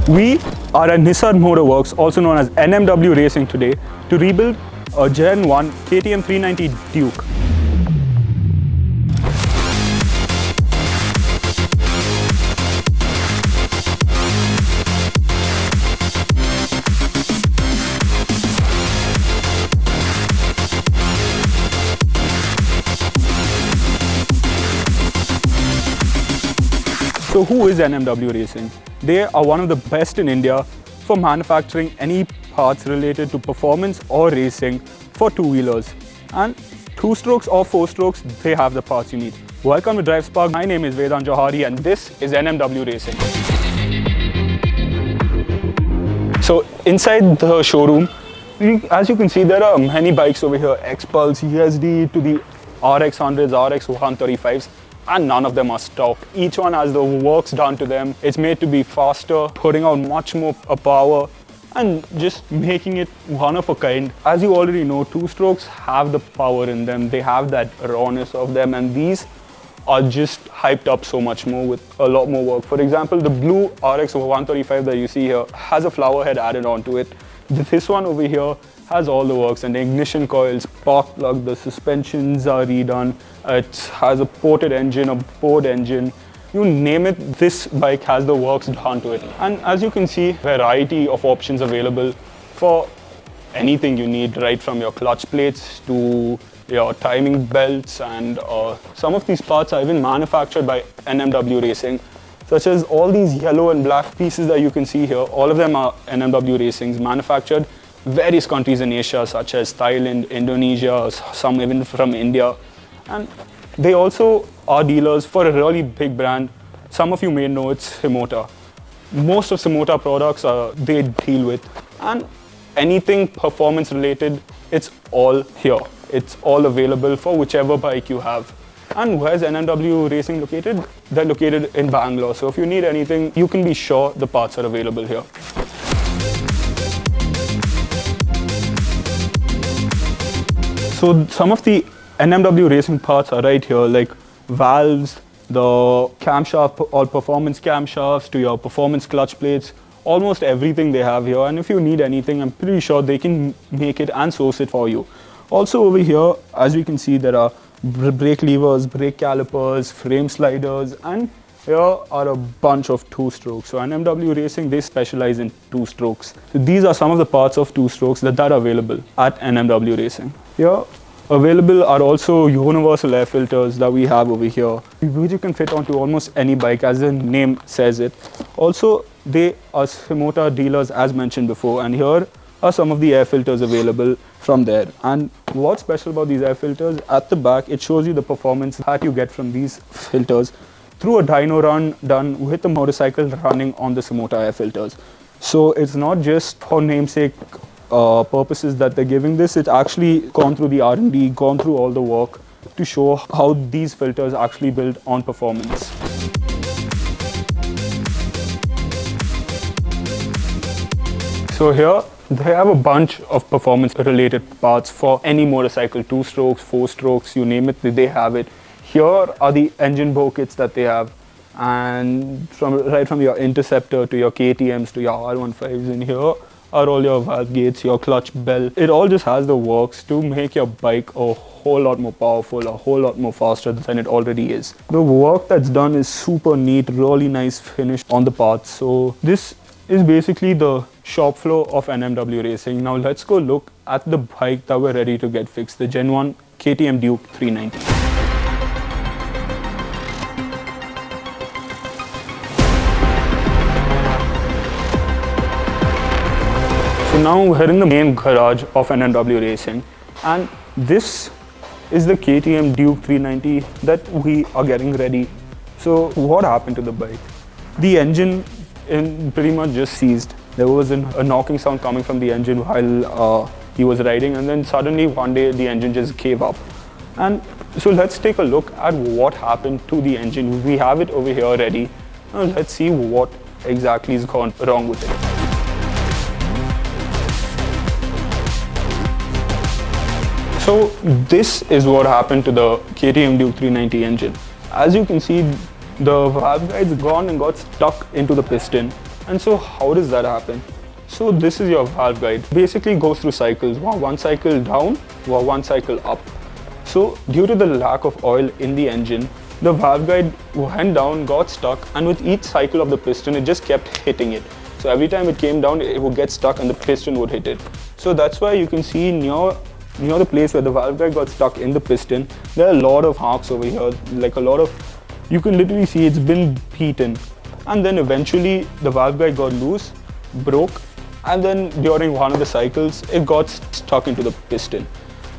We are at Nissan Motorworks, also known as NMW Racing today, to rebuild a Gen 1 KTM 390 Duke. So who is NMW Racing? They are one of the best in India for manufacturing any parts related to performance or racing for two-wheelers. And two-strokes or four-strokes, they have the parts you need. Welcome to Drive Spark. My name is Vedant Jouhari and this is NMW Racing. So inside the showroom, as you can see, there are many bikes over here. X-Pulse, ESD to the RX100s, RX135s. And none of them are stock. Each one has the works done to them. It's made to be faster, putting out much more power and just making it one of a kind. As you already know, two-strokes have the power in them. They have that rawness of them, and these are just hyped up so much more with a lot more work. For example, the blue RX 135 that you see here has a flower head added onto it. This one over here has all the works, and the ignition coils, spark plug, the suspensions are redone. It has a ported engine, a bored engine. You name it, this bike has the works done to it. And as you can see, variety of options available for anything you need, right from your clutch plates to your timing belts, and some of these parts are even manufactured by NMW Racing, such as all these yellow and black pieces that you can see here. All of them are NMW Racing's, manufactured various countries in Asia, such as Thailand, Indonesia, some even from India. And they also are dealers for a really big brand. Some of you may know it's Himota. Most of Himota products they deal with. And anything performance related, it's all here. It's all available for whichever bike you have. And where's NMW Racing located? They're located in Bangalore. So if you need anything, you can be sure the parts are available here. So some of the NMW Racing parts are right here, like valves, the camshaft, all performance camshafts to your performance clutch plates, almost everything they have here. And if you need anything, I'm pretty sure they can make it and source it for you. Also over here, as you can see, there are brake levers, brake calipers, frame sliders, and here are a bunch of two-strokes. So NMW Racing, they specialize in two-strokes. So these are some of the parts of two-strokes that are available at NMW Racing. Here available are also universal air filters that we have over here, which you can fit onto almost any bike, as the name says it. Also, they are Himota dealers, as mentioned before, and here are some of the air filters available from there. And what's special about these air filters, at the back, it shows you the performance that you get from these filters through a dyno run done with a motorcycle running on the Himota air filters. So it's not just for namesake purposes that they're giving this. It's actually gone through the R&D, gone through all the work to show how these filters actually build on performance. So here they have a bunch of performance related parts for any motorcycle, two strokes, four strokes, you name it, they have it. Here are the engine bow kits that they have, and right from your Interceptor to your KTMs to your R15s, and here are all your valve gates, your clutch bell. It all just has the works to make your bike a whole lot more powerful, a whole lot more faster than it already is. The work that's done is super neat, really nice finish on the parts. So this is basically the shop floor of NMW Racing. Now let's go look at the bike that we're ready to get fixed, the Gen 1 KTM Duke 390. So now we're in the main garage of NMW Racing, and this is the KTM Duke 390 that we are getting ready. So what happened to the bike? The engine pretty much just seized. There was a knocking sound coming from the engine while he was riding, and then suddenly one day the engine just gave up. And so let's take a look at what happened to the engine. We have it over here ready. Now let's see what exactly is gone wrong with it. So this is what happened to the KTM Duke 390 engine. As you can see, the valve guide's gone and got stuck into the piston. And so how does that happen? So this is your valve guide. Basically goes through cycles. One cycle down, one cycle up. So due to the lack of oil in the engine, the valve guide went down, got stuck, and with each cycle of the piston, it just kept hitting it. So every time it came down, it would get stuck and the piston would hit it. So that's why you can see near the place where the valve guide got stuck in the piston, there are a lot of marks over here, like a lot of, you can literally see it's been beaten. And then eventually the valve guide got loose, broke, and then during one of the cycles, it got stuck into the piston.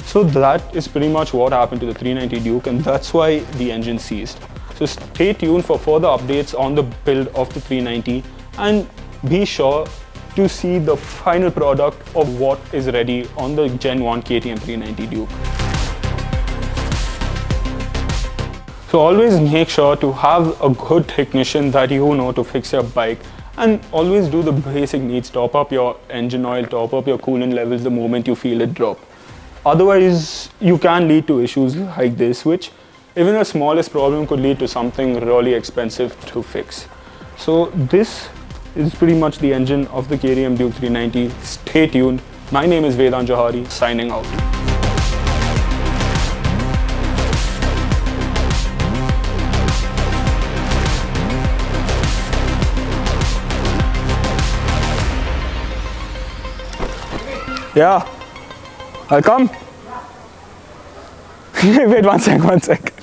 So that is pretty much what happened to the 390 Duke, and that's why the engine seized. So stay tuned for further updates on the build of the 390, and be sure to see the final product of what is ready on the Gen 1 KTM 390 Duke. So always make sure to have a good technician that you know to fix your bike, and always do the basic needs, top up your engine oil, top up your coolant levels the moment you feel it drop. Otherwise, you can lead to issues like this, which even the smallest problem could lead to something really expensive to fix. So this is pretty much the engine of the KTM Duke 390. Stay tuned. My name is Vedant Jouhari, signing out. Yeah, I'll come. Wait, one sec.